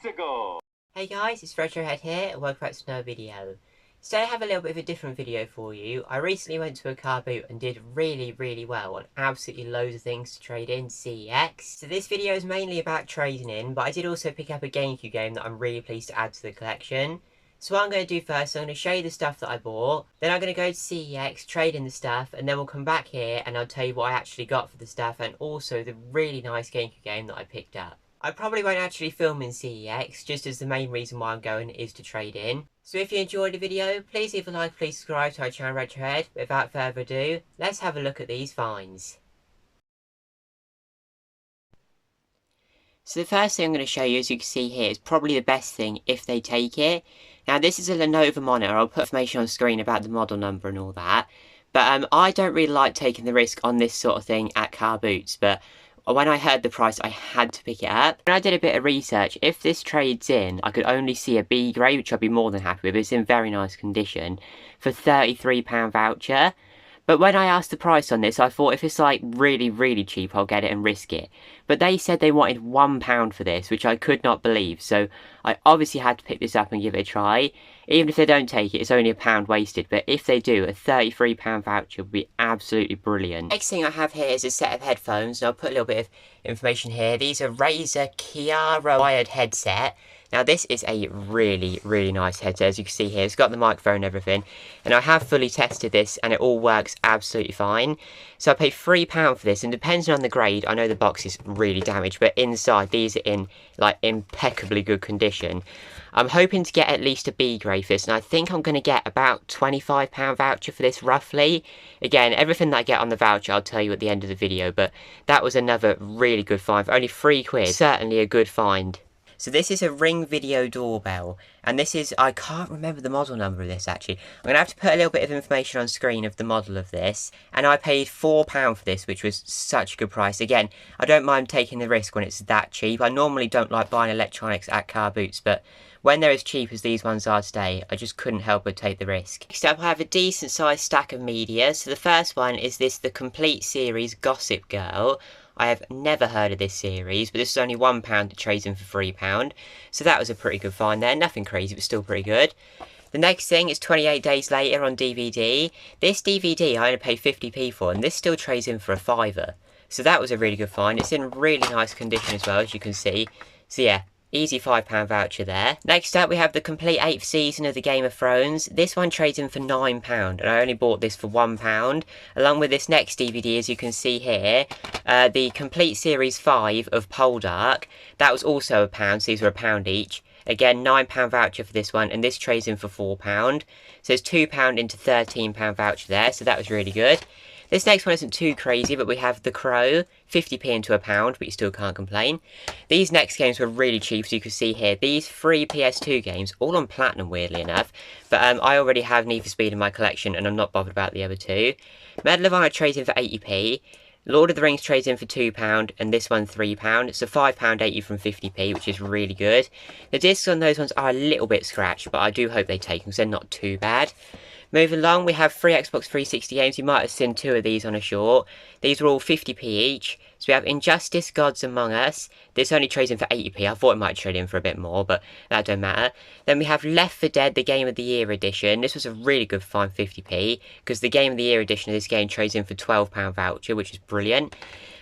go! Hey guys, it's Retrohead here, and welcome back to another video. Today I have a little bit of a different video for you. I recently went to a Carboot and did really well on absolutely loads of things to trade in CEX. So this video is mainly about trading in, but I did also pick up a Gamecube game that I'm really pleased to add to the collection. So what I'm going to do first, I'm going to show you the stuff that I bought, then I'm going to go to CEX, trade in the stuff, and then we'll come back here and I'll tell you what I actually got for the stuff and also the really nice Gamecube game that I picked up. I probably won't actually film in CEX, just as the main reason why I'm going is to trade in. So if you enjoyed the video, please leave a like, please subscribe to our channel Retrohead. Without further ado, let's have a look at these finds. So the first thing I'm going to show you, as you can see here, is probably the best thing if they take it. Now this is a Lenovo monitor. I'll put information on screen about the model number and all that. But I don't really like taking the risk on this sort of thing at car boots, but when I heard the price, I had to pick it up. When I did a bit of research, if this trades in, I could only see a B grade, which I'd be more than happy with. It's in very nice condition, for £33 voucher. But when I asked the price on this, I thought if it's like really cheap, I'll get it and risk it. But they said they wanted £1 for this, which I could not believe. So I obviously had to pick this up and give it a try. Even if they don't take it, it's only £1 wasted. But if they do, a £33 voucher would be absolutely brilliant. Next thing I have here is a set of headphones. And I'll put a little bit of information here. These are Razer Kiara wired headset. Now this is a really nice headset, as you can see here. It's got the microphone and everything. And I have fully tested this and it all works absolutely fine. So I paid £3 for this, and depending on the grade, I know the box is really damaged, but inside these are in like impeccably good condition. I'm hoping to get at least a B grade for this, and I think I'm going to get about £25 voucher for this roughly. Again, everything that I get on the voucher I'll tell you at the end of the video, but that was another really good find for only £3. Certainly a good find. So this is a Ring video doorbell, and this is, I can't remember the model number of this actually. I'm going to have to put a little bit of information on screen of the model of this, and I paid £4 for this, which was such a good price. Again, I don't mind taking the risk when it's that cheap. I normally don't like buying electronics at car boots, but when they're as cheap as these ones are today, I just couldn't help but take the risk. Next up, I have a decent sized stack of media. So the first one is the complete series Gossip Girl. I have never heard of this series, but this is only £1 that trades in for £3. So that was a pretty good find there. Nothing crazy, but still pretty good. The next thing is 28 Days Later on DVD. This DVD I only paid 50p for, and this still trades in for a £5. So that was a really good find. It's in really nice condition as well, as you can see. So yeah, easy £5 voucher there. Next up, we have the complete 8th season of the Game of Thrones. This one trades in for £9, and I only bought this for £1. Along with this next DVD, as you can see here, the complete series 5 of Poldark. That was also £1, so these were £1 each. Again, £9 voucher for this one, and this trades in for £4. So it's £2 into £13 voucher there, so that was really good. This next one isn't too crazy, but we have The Crow, 50p into £1, but you still can't complain. These next games were really cheap, as you can see here. These 3 PS2 games, all on Platinum, weirdly enough. But I already have Need for Speed in my collection, and I'm not bothered about the other two. Medal of Honor trades in for 80p. Lord of the Rings trades in for £2, and this one £3. It's a £5.80 from 50p, which is really good. The discs on those ones are a little bit scratched, but I do hope they take them, because they're not too bad. Moving along, we have 3 Xbox 360 games. You might have seen 2 of these on a short. These are all 50p each. So we have Injustice, Gods Among Us. This only trades in for 80p. I thought it might trade in for a bit more, but that don't matter. Then we have Left 4 Dead, the Game of the Year edition. This was a really good find, 50p, because the Game of the Year edition of this game trades in for £12 voucher, which is brilliant.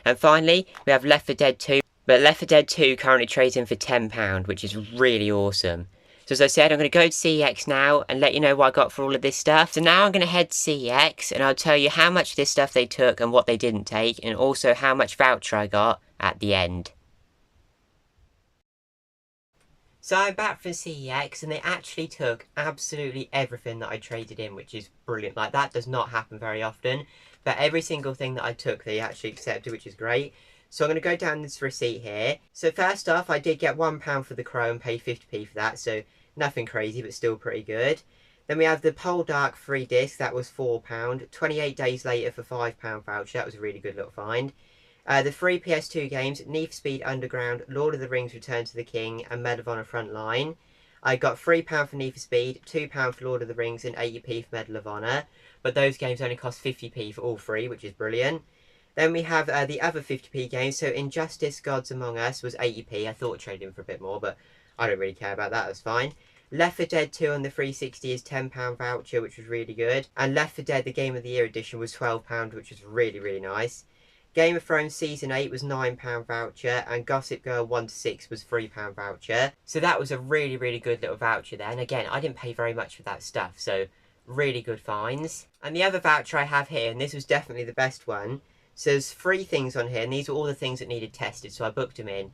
And finally, we have Left 4 Dead 2. But Left 4 Dead 2 currently trades in for £10, which is really awesome. So as I said, I'm going to go to CEX now and let you know what I got for all of this stuff. So now I'm going to head to CEX and I'll tell you how much of this stuff they took and what they didn't take, and also how much voucher I got at the end. So I'm back from CEX and they actually took absolutely everything that I traded in, which is brilliant. Like, that does not happen very often. But every single thing that I took, they actually accepted, which is great. So I'm going to go down this receipt here. So first off, I did get £1 for the Crow and pay 50p for that. So nothing crazy, but still pretty good. Then we have the Poldark 3 disc. That was £4. 28 Days Later for £5 voucher. That was a really good little find. The 3 PS2 games, Need for Speed Underground, Lord of the Rings Return to the King, and Medal of Honor Frontline. I got £3 for Need for Speed, £2 for Lord of the Rings, and 80p for Medal of Honor. But those games only cost 50p for all 3, which is brilliant. Then we have the other 50p games. So Injustice, Gods Among Us was 80p. I thought it traded in for a bit more, but I don't really care about that, that's fine. Left 4 Dead 2 on the 360 is £10 voucher, which was really good. And Left 4 Dead, the Game of the Year edition, was £12, which was really, really nice. Game of Thrones Season 8 was £9 voucher, and Gossip Girl 1 to 6 was £3 voucher. So that was a really, really good little voucher there. And again, I didn't pay very much for that stuff, so really good finds. And the other voucher I have here, and this was definitely the best one, so there's 3 things on here, and these were all the things that needed tested, so I booked them in.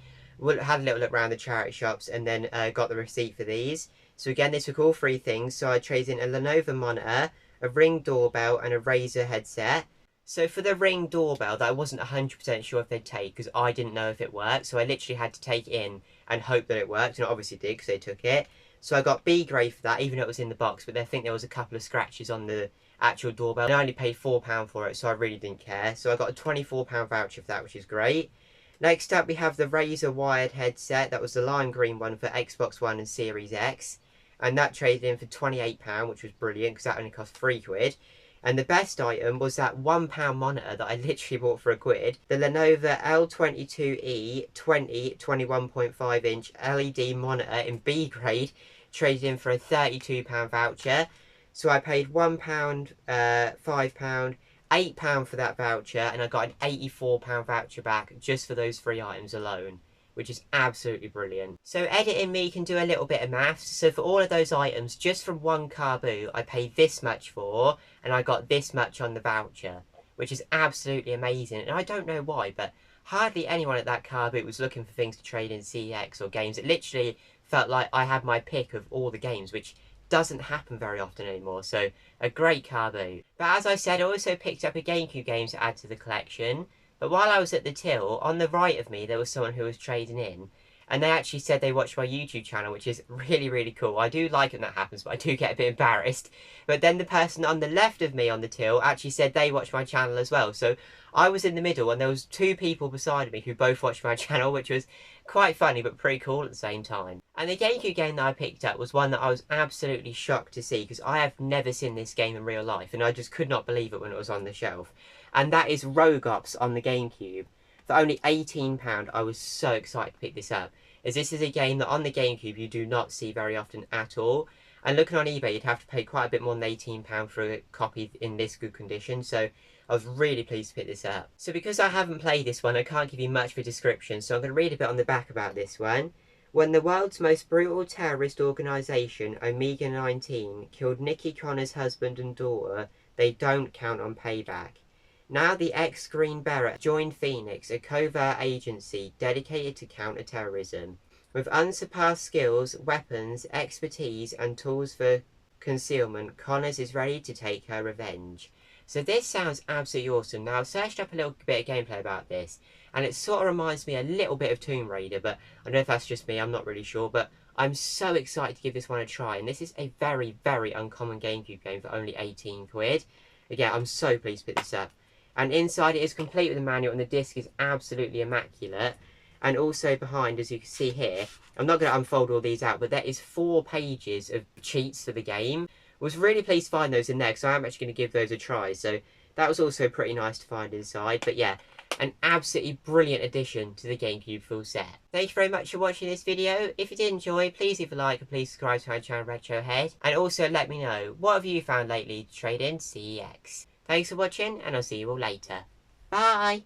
Had a little look around the charity shops, and then got the receipt for these. So again, this took all 3 things, so I traded in a Lenovo monitor, a Ring doorbell, and a Razer headset. So for the Ring doorbell, that I wasn't 100% sure if they'd take, because I didn't know if it worked, so I literally had to take it in and hope that it worked, and it obviously did, because they took it. So I got B grade for that, even though it was in the box, but I think there was a couple of scratches on the actual doorbell. And I only paid £4 for it, so I really didn't care. So I got a £24 voucher for that, which is great. Next up, we have the Razer wired headset. That was the lime green one for Xbox One and Series X. And that traded in for £28, which was brilliant, because that only cost £3. And the best item was that £1 monitor that I literally bought for £1. The Lenovo L22E 21.5 inch LED monitor in B grade traded in for a £32 voucher. So I paid £1, £5, £8 for that voucher, and I got an £84 voucher back just for those 3 items alone, which is absolutely brilliant. So editing me can do a little bit of maths. So for all of those items, just from one Carboot, I paid this much for, and I got this much on the voucher, which is absolutely amazing. And I don't know why, but hardly anyone at that Carboot was looking for things to trade in CX or games. It literally felt like I had my pick of all the games, which doesn't happen very often anymore. So a great Carboot. But as I said, I also picked up a Gamecube game to add to the collection. But while I was at the till, on the right of me, there was someone who was trading in. And they actually said they watched my YouTube channel, which is really, really cool. I do like when that happens, but I do get a bit embarrassed. But then the person on the left of me on the till actually said they watched my channel as well. So I was in the middle, and there was 2 people beside me who both watched my channel, which was quite funny, but pretty cool at the same time. And the Gamecube game that I picked up was one that I was absolutely shocked to see, because I have never seen this game in real life, and I just could not believe it when it was on the shelf. And that is Rogue Ops on the Gamecube. For only £18, I was so excited to pick this up, as this is a game that on the Gamecube you do not see very often at all. And looking on eBay, you'd have to pay quite a bit more than £18 for a copy in this good condition, so I was really pleased to pick this up. So because I haven't played this one, I can't give you much of a description, so I'm going to read a bit on the back about this one. When the world's most brutal terrorist organisation, Omega 19, killed Nikki Connor's husband and daughter, they don't count on payback. Now the ex-Green Beret joined Phoenix, a covert agency dedicated to counter-terrorism. With unsurpassed skills, weapons, expertise, and tools for concealment, Connors is ready to take her revenge. So this sounds absolutely awesome. Now I've searched up a little bit of gameplay about this, and it sort of reminds me a little bit of Tomb Raider, but I don't know if that's just me, I'm not really sure, but I'm so excited to give this one a try, and this is a very, very uncommon Gamecube game for only £18. Again, I'm so pleased to pick this up. And inside it is complete with a manual, and the disc is absolutely immaculate. And also behind, as you can see here, I'm not going to unfold all these out, but there is 4 pages of cheats for the game. I was really pleased to find those in there, because I am actually going to give those a try. So that was also pretty nice to find inside. But yeah, an absolutely brilliant addition to the Gamecube full set. Thank you very much for watching this video. If you did enjoy, please leave a like and please subscribe to my channel Retrohead. And also let me know, what have you found lately to trade in CEX? Thanks for watching, and I'll see you all later. Bye!